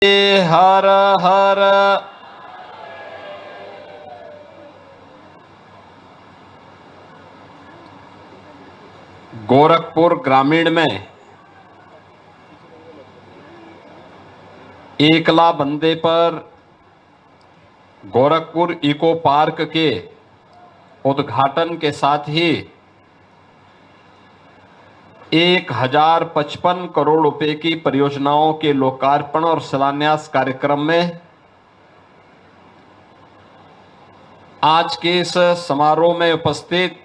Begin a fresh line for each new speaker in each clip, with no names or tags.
हर हर गोरखपुर ग्रामीण में एकला बंदे पर गोरखपुर इको पार्क के उद्घाटन के साथ ही 1055 करोड़ रुपए की परियोजनाओं के लोकार्पण और शिलान्यास कार्यक्रम में आज के इस समारोह में उपस्थित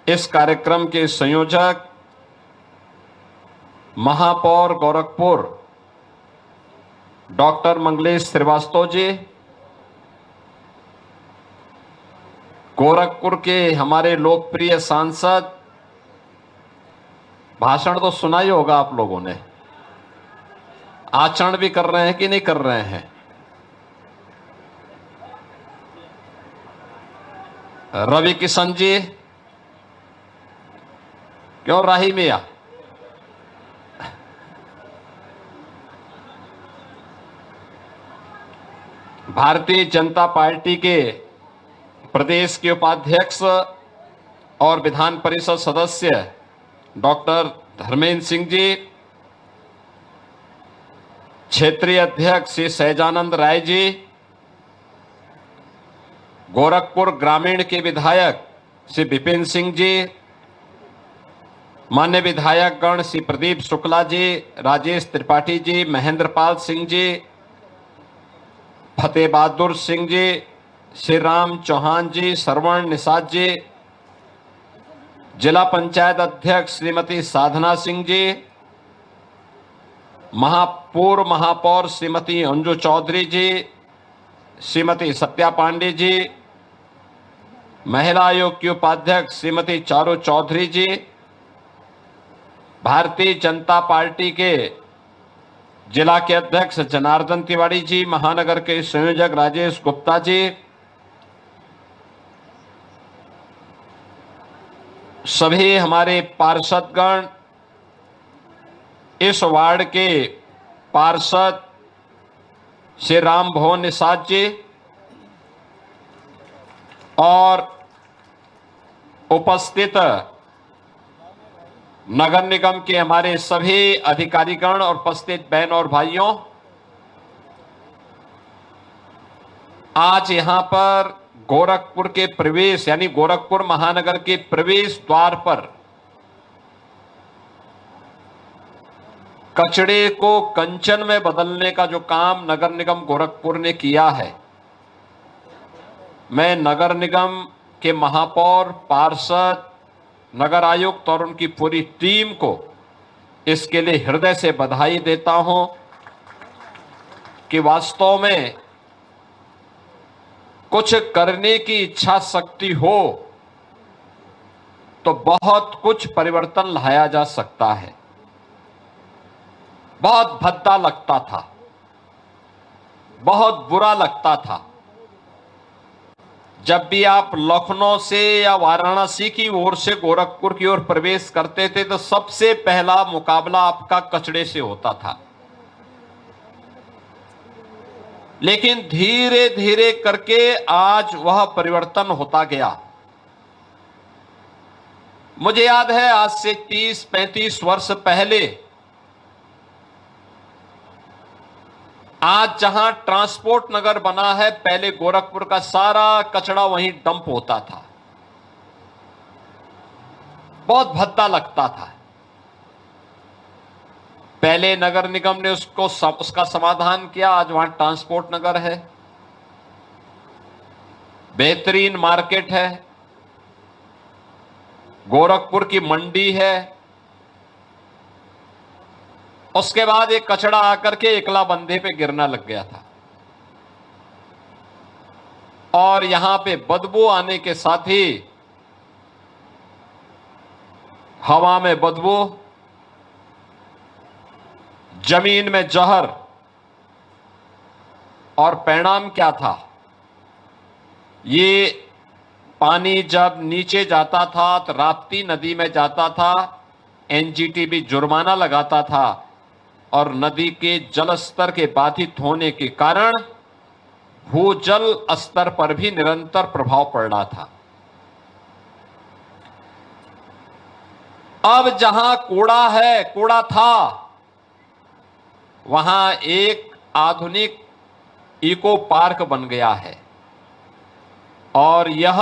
इस कार्यक्रम के संयोजक महापौर गोरखपुर डॉक्टर मंगलेश श्रीवास्तव जी, गोरखपुर के हमारे लोकप्रिय सांसद, भाषण तो सुना ही होगा आप लोगों ने, आचरण भी कर रहे हैं कि नहीं कर रहे हैं। रवि किशन जी, क्यों राही मिया, भारतीय जनता पार्टी के प्रदेश के उपाध्यक्ष और विधान परिषद सदस्य डॉक्टर धर्मेंद्र सिंह जी, क्षेत्रीय अध्यक्ष श्री सहजानंद राय जी, गोरखपुर ग्रामीण के विधायक श्री विपिन सिंह जी, मान्य विधायक गण श्री प्रदीप शुक्ला जी, राजेश त्रिपाठी जी, महेंद्र पाल सिंह जी, फतेह बहादुर सिंह जी, श्री राम चौहान जी, श्रवण निषाद जी, जिला पंचायत अध्यक्ष श्रीमती साधना सिंह जी, पूर्व महापौर श्रीमती अंजू चौधरी जी, श्रीमती सत्या पांडे जी, महिला आयोग की उपाध्यक्ष श्रीमती चारू चौधरी जी, भारतीय जनता पार्टी के जिला के अध्यक्ष जनार्दन तिवारी जी, महानगर के संयोजक राजेश गुप्ता जी, सभी हमारे पार्षदगण, इस वार्ड के पार्षद श्री राम भवन निषाद जी और उपस्थित नगर निगम के हमारे सभी अधिकारीगण और उपस्थित बहन और भाइयों, आज यहां पर गोरखपुर के प्रवेश यानी गोरखपुर महानगर के प्रवेश द्वार पर कचड़े को कंचन में बदलने का जो काम नगर निगम गोरखपुर ने किया है, मैं नगर निगम के महापौर, पार्षद, नगर आयुक्त और उनकी पूरी टीम को इसके लिए हृदय से बधाई देता हूं कि वास्तव में कुछ करने की इच्छा शक्ति हो तो बहुत कुछ परिवर्तन लाया जा सकता है। बहुत भद्दा लगता था, बहुत बुरा लगता था जब भी आप लखनऊ से या वाराणसी की ओर से गोरखपुर की ओर प्रवेश करते थे तो सबसे पहला मुकाबला आपका कचड़े से होता था। लेकिन धीरे धीरे करके आज वह परिवर्तन होता गया। मुझे याद है आज से 30-35 वर्ष पहले आज जहां ट्रांसपोर्ट नगर बना है, पहले गोरखपुर का सारा कचरा वहीं डंप होता था। बहुत भद्दा लगता था। पहले नगर निगम ने उसका समाधान किया, आज वहां ट्रांसपोर्ट नगर है, बेहतरीन मार्केट है, गोरखपुर की मंडी है। उसके बाद एक कचड़ा आकर के एकला बंदे पे गिरना लग गया था और यहां पे बदबू आने के साथ ही हवा में बदबू, जमीन में जहर, और परिणाम क्या था? ये पानी जब नीचे जाता था तो राप्ती नदी में जाता था, एनजीटी भी जुर्माना लगाता था और नदी के जल स्तर के बाधित होने के कारण भूजल स्तर पर भी निरंतर प्रभाव पड़ रहा था। अब जहां कूड़ा है, कूड़ा था, वहां एक आधुनिक इको पार्क बन गया है और यह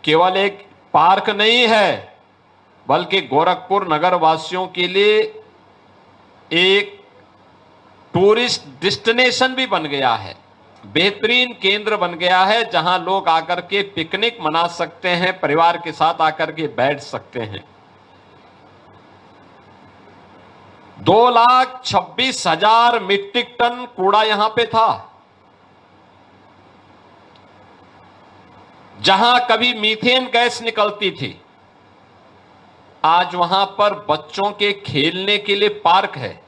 केवल एक पार्क नहीं है बल्कि गोरखपुर नगर वासियों के लिए एक टूरिस्ट डेस्टिनेशन भी बन गया है, बेहतरीन केंद्र बन गया है जहां लोग आकर के पिकनिक मना सकते हैं, परिवार के साथ आकर के बैठ सकते हैं। 2,26,000 मीट्रिक टन कूड़ा यहां पे था। जहां कभी मीथेन गैस निकलती थी, आज वहां पर बच्चों के खेलने के लिए पार्क है,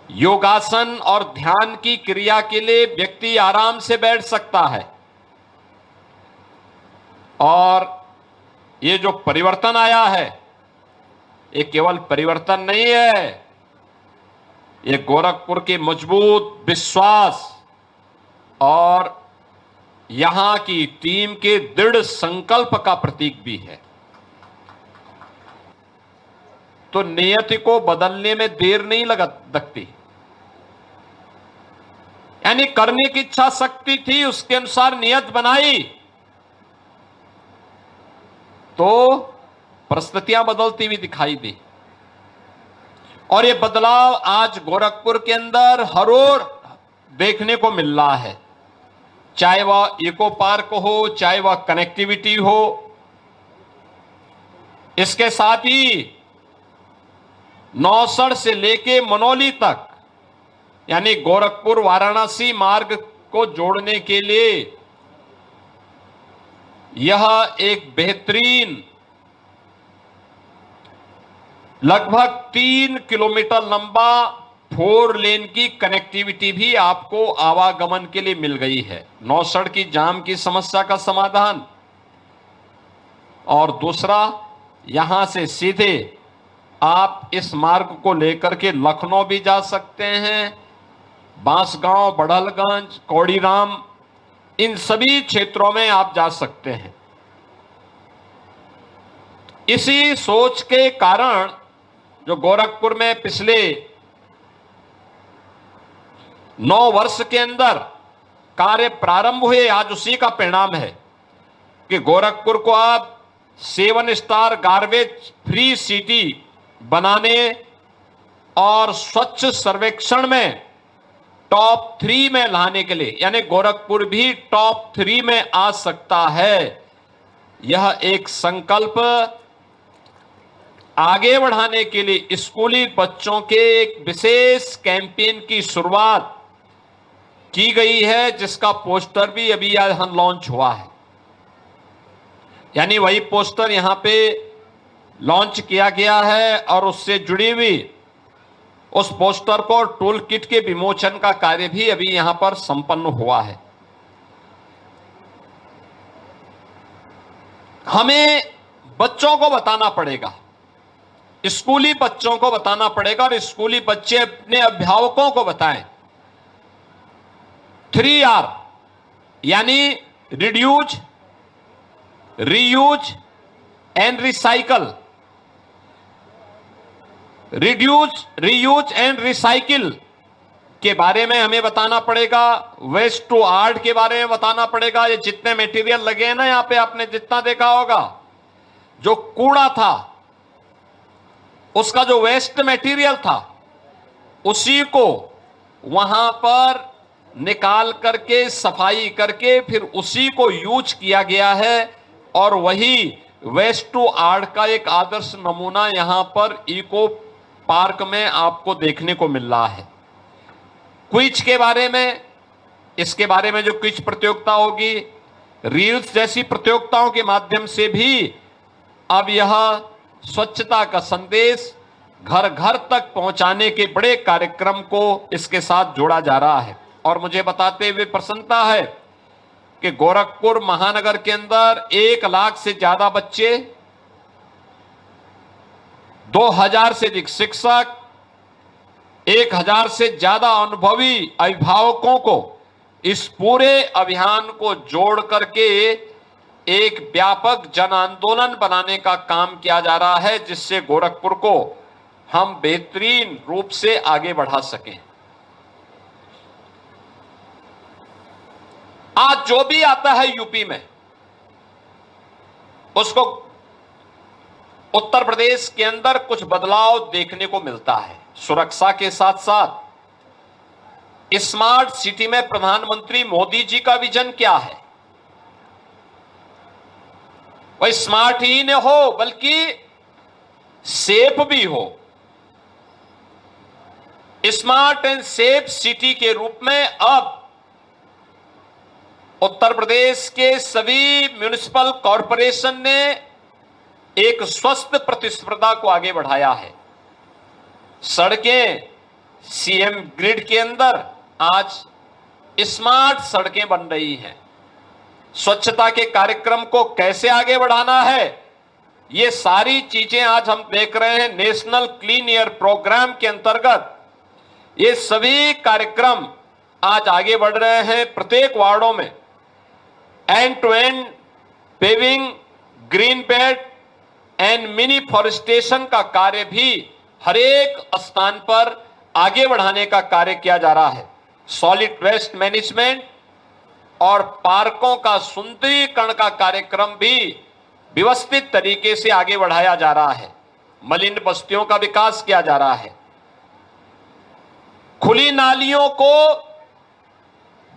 योगासन और ध्यान की क्रिया के लिए व्यक्ति आराम से बैठ सकता है। और ये जो परिवर्तन आया है, ये केवल परिवर्तन नहीं है, ये गोरखपुर के मजबूत विश्वास और यहां की टीम के दृढ़ संकल्प का प्रतीक भी है। तो नियति को बदलने में देर नहीं लगती, यानी करने की इच्छा शक्ति थी, उसके अनुसार नियत बनाई तो परिस्थितियां बदलती हुई दिखाई दी। और ये बदलाव आज गोरखपुर के अंदर हर ओर देखने को मिल रहा है, चाहे वह इको पार्क हो, चाहे वह कनेक्टिविटी हो। इसके साथ ही नौसड़ से लेके मनौली तक, यानी गोरखपुर वाराणसी मार्ग को जोड़ने के लिए यह एक बेहतरीन लगभग 3 किलोमीटर लंबा 4 लेन की कनेक्टिविटी भी आपको आवागमन के लिए मिल गई है। नौसड़ की जाम की समस्या का समाधान, और दूसरा, यहां से सीधे आप इस मार्ग को लेकर के लखनऊ भी जा सकते हैं, बांसगांव, बड़हलगंज, कौड़ीराम, इन सभी क्षेत्रों में आप जा सकते हैं। इसी सोच के कारण जो गोरखपुर में पिछले 9 वर्ष के अंदर कार्य प्रारंभ हुए, आज उसी का परिणाम है कि गोरखपुर को अब 7 स्टार गार्बेज फ्री सिटी बनाने और स्वच्छ सर्वेक्षण में टॉप 3 में लाने के लिए, यानी गोरखपुर भी टॉप 3 में आ सकता है। यह एक संकल्प आगे बढ़ाने के लिए स्कूली बच्चों के एक विशेष कैंपेन की शुरुआत की गई है, जिसका पोस्टर भी अभी यहां लॉन्च हुआ है। यानी वही पोस्टर यहां पे लॉन्च किया गया है और उससे जुड़ी हुई उस पोस्टर को टूल किट के विमोचन का कार्य भी अभी यहां पर संपन्न हुआ है। हमें बच्चों को बताना पड़ेगा, स्कूली बच्चों को बताना पड़ेगा और स्कूली बच्चे अपने अभिभावकों को बताएं। 3R यानी reduce, reuse and recycle. Reduce, reuse and recycle के बारे में हमें बताना पड़ेगा। वेस्ट टू आर्ट के बारे में बताना पड़ेगा। ये जितने मटेरियल लगे हैं ना यहां पे, आपने जितना देखा होगा, जो कूड़ा था, उसका जो वेस्ट मटेरियल था, उसी को वहां पर निकाल करके सफाई करके फिर उसी को यूज किया गया है। और वही वेस्ट टू आर्ट का एक आदर्श नमूना यहां पर इको पार्क में आपको देखने को मिल रहा है। क्विज के बारे में, इसके बारे में जो क्विज प्रतियोगिता होगी, रील्स जैसी प्रतियोगिताओं के माध्यम से भी अब यह स्वच्छता का संदेश घर घर तक पहुंचाने के बड़े कार्यक्रम को इसके साथ जोड़ा जा रहा है। और मुझे बताते हुए प्रसन्नता है कि गोरखपुर महानगर के अंदर 1 लाख से ज्यादा बच्चे 2000 से अधिक शिक्षक, 1000 से ज्यादा अनुभवी अभिभावकों को इस पूरे अभियान को जोड़ करके एक व्यापक जन आंदोलन बनाने का काम किया जा रहा है, जिससे गोरखपुर को हम बेहतरीन रूप से आगे बढ़ा सकें। आज जो भी आता है यूपी में, उसको उत्तर प्रदेश के अंदर कुछ बदलाव देखने को मिलता है। सुरक्षा के साथ साथ स्मार्ट सिटी में प्रधानमंत्री मोदी जी का विजन क्या है? वह स्मार्ट ही न हो बल्कि सेफ भी हो। स्मार्ट एंड सेफ सिटी के रूप में अब उत्तर प्रदेश के सभी म्युनिसिपल कॉरपोरेशन ने एक स्वस्थ प्रतिस्पर्धा को आगे बढ़ाया है। सड़कें सीएम ग्रिड के अंदर आज स्मार्ट सड़कें बन रही हैं। स्वच्छता के कार्यक्रम को कैसे आगे बढ़ाना है, ये सारी चीजें आज हम देख रहे हैं। नेशनल क्लीन एयर प्रोग्राम के अंतर्गत ये सभी कार्यक्रम आज आगे बढ़ रहे हैं। प्रत्येक वार्डों में end to end paving, green belt and mini forestation का कार्य भी हर एक स्थान पर आगे बढ़ाने का कार्य किया जा रहा है। सॉलिड वेस्ट मैनेजमेंट और पार्कों का सुंदरीकरण का कार्यक्रम भी व्यवस्थित तरीके से आगे बढ़ाया जा रहा है। मलिन बस्तियों का विकास किया जा रहा है। खुली नालियों को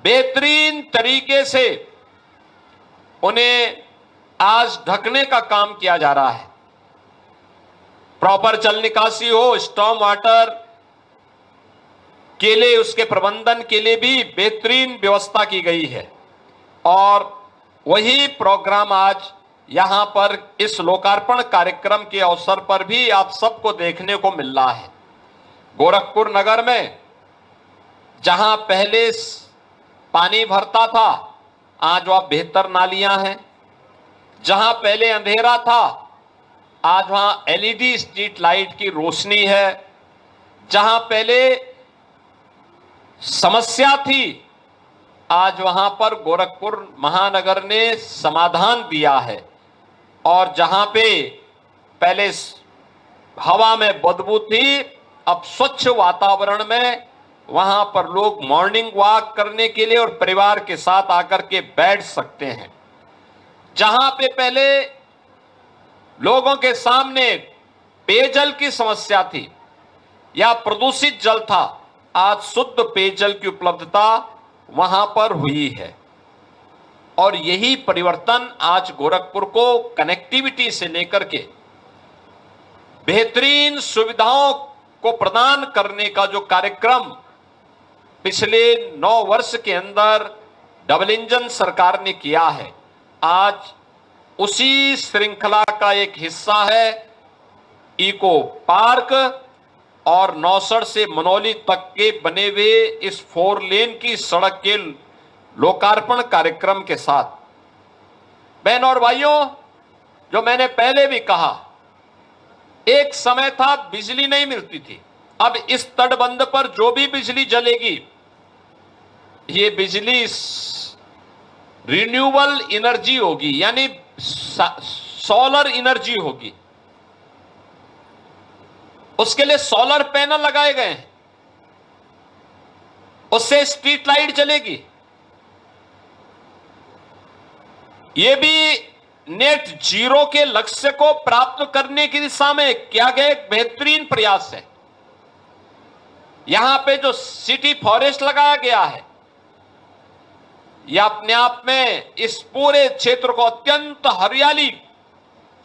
बेहतरीन तरीके से उन्हें आज ढकने का काम किया जा रहा है। प्रॉपर जल निकासी हो, स्टॉर्म वाटर के लिए उसके प्रबंधन के लिए भी बेहतरीन व्यवस्था की गई है। और वही प्रोग्राम आज यहां पर इस लोकार्पण कार्यक्रम के अवसर पर भी आप सबको देखने को मिल रहा है। गोरखपुर नगर में जहां पहले पानी भरता था, आज वहां बेहतर नालियां हैं। जहां पहले अंधेरा था, आज वहां एलईडी स्ट्रीट लाइट की रोशनी है। जहां पहले समस्या थी, आज वहां पर गोरखपुर महानगर ने समाधान दिया है। और जहां पे पहले हवा में बदबू थी, अब स्वच्छ वातावरण में वहां पर लोग मॉर्निंग वॉक करने के लिए और परिवार के साथ आकर के बैठ सकते हैं। जहां पे पहले लोगों के सामने पेयजल की समस्या थी या प्रदूषित जल था, आज शुद्ध पेयजल की उपलब्धता वहां पर हुई है। और यही परिवर्तन आज गोरखपुर को कनेक्टिविटी से लेकर के बेहतरीन सुविधाओं को प्रदान करने का जो कार्यक्रम पिछले 9 वर्ष के अंदर डबल इंजन सरकार ने किया है, आज उसी श्रृंखला का एक हिस्सा है इको पार्क और नौसड़ से मनौली तक के बने हुए इस 4 लेन की सड़क के लोकार्पण कार्यक्रम के साथ। बहनों और भाइयों, जो मैंने पहले भी कहा, एक समय था बिजली नहीं मिलती थी। अब इस तटबंध पर जो भी बिजली जलेगी, ये बिजली रिन्यूएबल एनर्जी होगी, यानी सोलर एनर्जी होगी। उसके लिए सोलर पैनल लगाए गए हैं, उससे स्ट्रीट लाइट जलेगी। ये भी नेट जीरो के लक्ष्य को प्राप्त करने की दिशा में किया गया एक बेहतरीन प्रयास है। यहां पे जो सिटी फॉरेस्ट लगाया गया है, यह अपने आप में इस पूरे क्षेत्र को अत्यंत हरियाली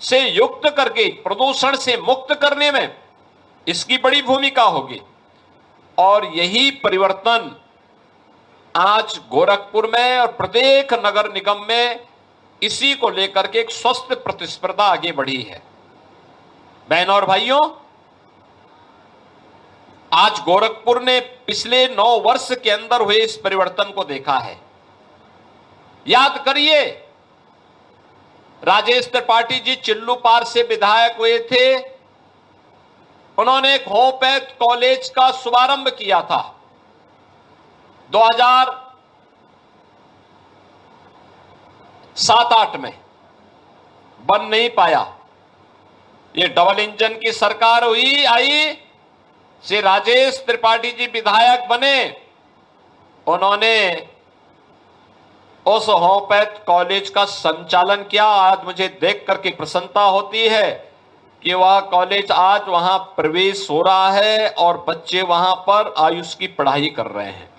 से युक्त करके प्रदूषण से मुक्त करने में इसकी बड़ी भूमिका होगी। और यही परिवर्तन आज गोरखपुर में और प्रत्येक नगर निगम में इसी को लेकर के एक स्वस्थ प्रतिस्पर्धा आगे बढ़ी है। बहनों और भाइयों, आज गोरखपुर ने पिछले 9 वर्ष के अंदर हुए इस परिवर्तन को देखा है। याद करिए, राजेश त्रिपाठी जी चिल्लू पार से विधायक हुए थे, उन्होंने एक होम्योपैथ कॉलेज का शुभारंभ किया था 2007-8 में, बन नहीं पाया। ये डबल इंजन की सरकार आई, श्री राजेश त्रिपाठी जी विधायक बने, उन्होंने उस होम्योपैथ कॉलेज का संचालन किया। आज मुझे देख करके प्रसन्नता होती है कि वह कॉलेज आज वहां प्रवेश हो रहा है और बच्चे वहां पर आयुष की पढ़ाई कर रहे हैं।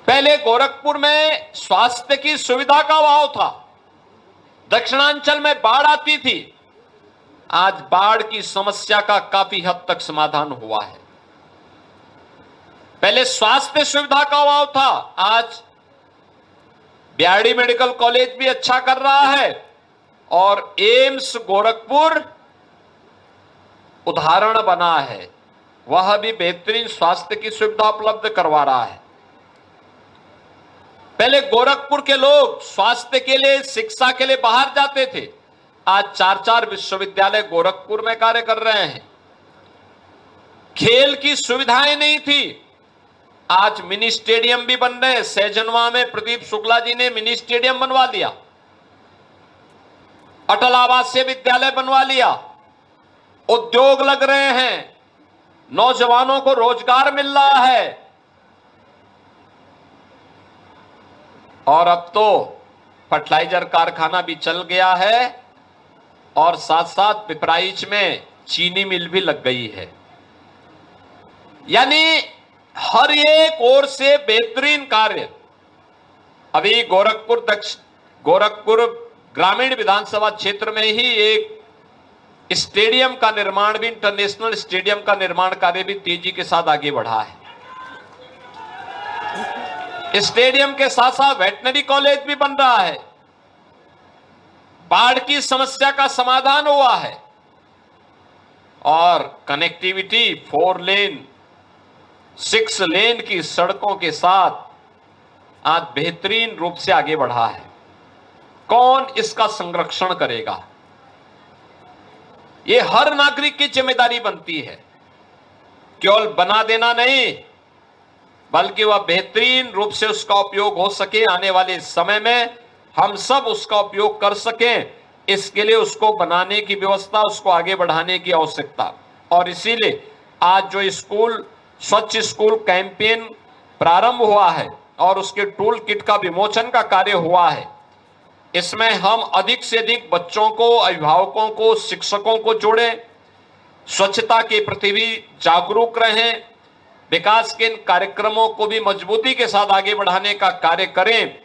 पहले गोरखपुर में स्वास्थ्य की सुविधा का अभाव था, दक्षिणांचल में बाढ़ आती थी। आज बाढ़ की समस्या का काफी हद तक समाधान हुआ है। पहले स्वास्थ्य सुविधा का अभाव था, आज बीआरडी मेडिकल कॉलेज भी अच्छा कर रहा है और एम्स गोरखपुर उदाहरण बना है, वह भी बेहतरीन स्वास्थ्य की सुविधा उपलब्ध करवा रहा है। पहले गोरखपुर के लोग स्वास्थ्य के लिए, शिक्षा के लिए बाहर जाते थे, आज 4-4 विश्वविद्यालय गोरखपुर में कार्य कर रहे हैं। खेल की सुविधाएं नहीं थी, आज मिनी स्टेडियम भी बन रहे हैं। सहजनवा में प्रदीप शुक्ला जी ने मिनी स्टेडियम बनवा लिया, अटल आवासीय विद्यालय बनवा लिया, उद्योग लग रहे हैं, नौजवानों को रोजगार मिल रहा है। और अब तो फर्टिलाइजर कारखाना भी चल गया है और साथ साथ पिपराइच में चीनी मिल भी लग गई है। यानी हर एक ओर से बेहतरीन कार्य। अभी गोरखपुर ग्रामीण विधानसभा क्षेत्र में ही एक स्टेडियम का निर्माण भी, इंटरनेशनल स्टेडियम का निर्माण कार्य भी तेजी के साथ आगे बढ़ा है। स्टेडियम के साथ साथ वेटनरी कॉलेज भी बन रहा है। बाढ़ की समस्या का समाधान हुआ है और कनेक्टिविटी 4 लेन 6 लेन की सड़कों के साथ आज बेहतरीन रूप से आगे बढ़ा है। कौन इसका संरक्षण करेगा? ये हर नागरिक की जिम्मेदारी बनती है, केवल बना देना नहीं, बल्कि वह बेहतरीन रूप से उसका उपयोग हो सके, आने वाले समय में हम सब उसका उपयोग कर सकें, इसके लिए उसको बनाने की व्यवस्था, उसको आगे बढ़ाने की आवश्यकता। और इसीलिए आज जो स्कूल स्वच्छ स्कूल कैंपेन प्रारंभ हुआ है और उसके टूल किट का विमोचन का कार्य हुआ है, इसमें हम अधिक से अधिक बच्चों को, अभिभावकों को, शिक्षकों को जोड़ें, स्वच्छता के प्रति भी जागरूक रहें, विकास के इन कार्यक्रमों को भी मजबूती के साथ आगे बढ़ाने का कार्य करें।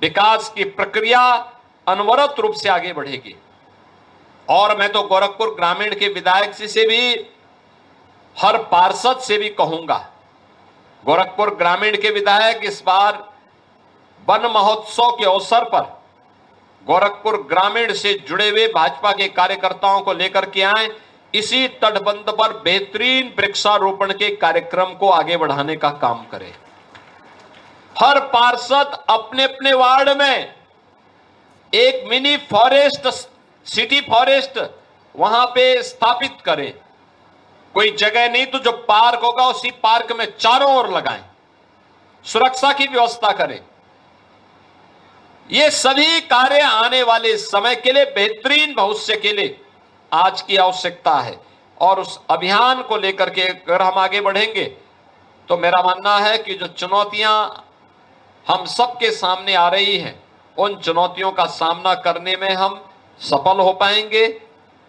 विकास की प्रक्रिया अनवरत रूप से आगे बढ़ेगी। और मैं तो गोरखपुर ग्रामीण के विधायक जी से भी, हर पार्षद से भी कहूंगा, गोरखपुर ग्रामीण के विधायक इस बार वन महोत्सव के अवसर पर गोरखपुर ग्रामीण से जुड़े हुए भाजपा के कार्यकर्ताओं को लेकर के आए, इसी तटबंध पर बेहतरीन वृक्षारोपण के कार्यक्रम को आगे बढ़ाने का काम करें। हर पार्षद अपने अपने वार्ड में एक मिनी फॉरेस्ट, सिटी फॉरेस्ट वहां पे स्थापित करें। कोई जगह नहीं तो जो पार्क होगा उसी पार्क में चारों ओर लगाएं, सुरक्षा की व्यवस्था करें। ये सभी कार्य आने वाले समय के लिए, बेहतरीन भविष्य के लिए आज की आवश्यकता है। और उस अभियान को लेकर के अगर हम आगे बढ़ेंगे तो मेरा मानना है कि जो चुनौतियां हम सबके सामने आ रही हैं, उन चुनौतियों का सामना करने में हम सफल हो पाएंगे।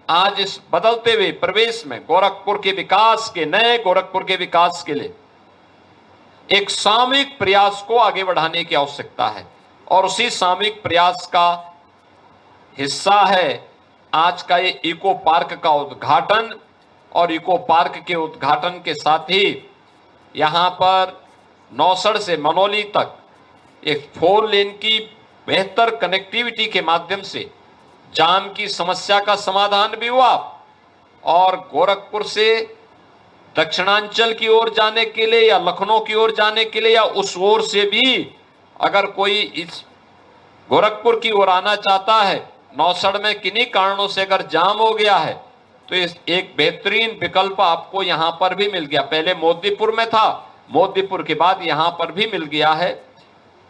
आज इस बदलते हुए परिवेश में गोरखपुर के विकास के, नए गोरखपुर के विकास के लिए एक सामूहिक प्रयास को आगे बढ़ाने की आवश्यकता है और उसी सामूहिक प्रयास का हिस्सा है आज का ये इको पार्क का उद्घाटन। और इको पार्क के उद्घाटन के साथ ही यहां पर नौसड़ से मनोली तक एक 4 लेन की बेहतर कनेक्टिविटी के माध्यम से जाम की समस्या का समाधान भी हुआ और गोरखपुर से दक्षिणांचल की ओर जाने के लिए या लखनऊ की ओर जाने के लिए या उस ओर से भी अगर कोई इस गोरखपुर की ओर आना चाहता है नौसड़ में किन्हीं कारणों से अगर जाम हो गया है तो इस एक बेहतरीन विकल्प आपको यहां पर भी मिल गया। पहले मोदीपुर में था, मोदीपुर के बाद यहां पर भी मिल गया है।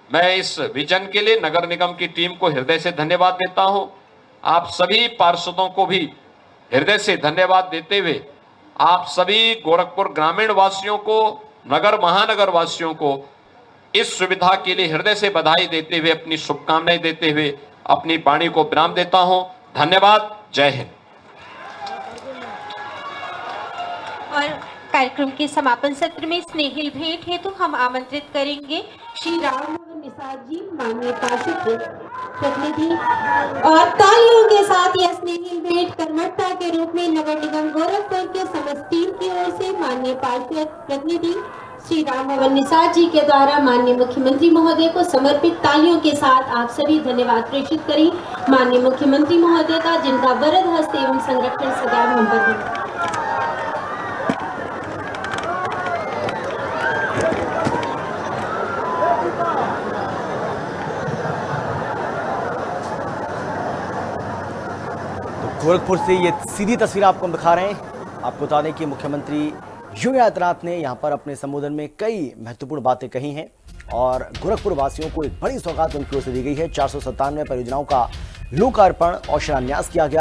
मैं इस विजन के लिए नगर निगम की टीम को हृदय से धन्यवाद देता हूं। आप सभी पार्षदों को भी हृदय से धन्यवाद देते हुए आप सभी गोरखपुर ग्रामीण वासियों को, नगर महानगर वासियों को इस सुविधा के लिए हृदय से बधाई देते हुए, अपनी शुभकामनाएं देते हुए अपनी वाणी को विराम देता हूं। धन्यवाद। जय हिंद।
और कार्यक्रम के समापन सत्र में स्नेहिल भेंट हेतु हम आमंत्रित करेंगे श्री राममोहन निषाद जी, माननीय पार्षद प्रतिनिधि, और तालियों के साथ यह स्नेहिल भेंट कर्मठता के रूप में नगर निगम गोरखपुर के समस्त टीम की ओर से माननीय पार्षद प्रतिनिधि श्री राममोहन निषाद जी के द्वारा माननीय मुख्यमंत्री महोदय को समर्पित। तालियों के साथ आप सभी धन्यवाद प्रेषित करें माननीय मुख्यमंत्री महोदय का, जिनका वरद हस्त एवं संरक्षण सदैव हम पर है।
गोरखपुर से ये सीधी तस्वीर आपको हम दिखा रहे हैं। आपको बता दें कि मुख्यमंत्री योगी आदित्यनाथ ने यहाँ पर अपने संबोधन में कई महत्वपूर्ण बातें कही हैं और गोरखपुर वासियों को एक बड़ी सौगात उनकी ओर से दी गई है। 497 परियोजनाओं का लोकार्पण और शिलान्यास किया गया।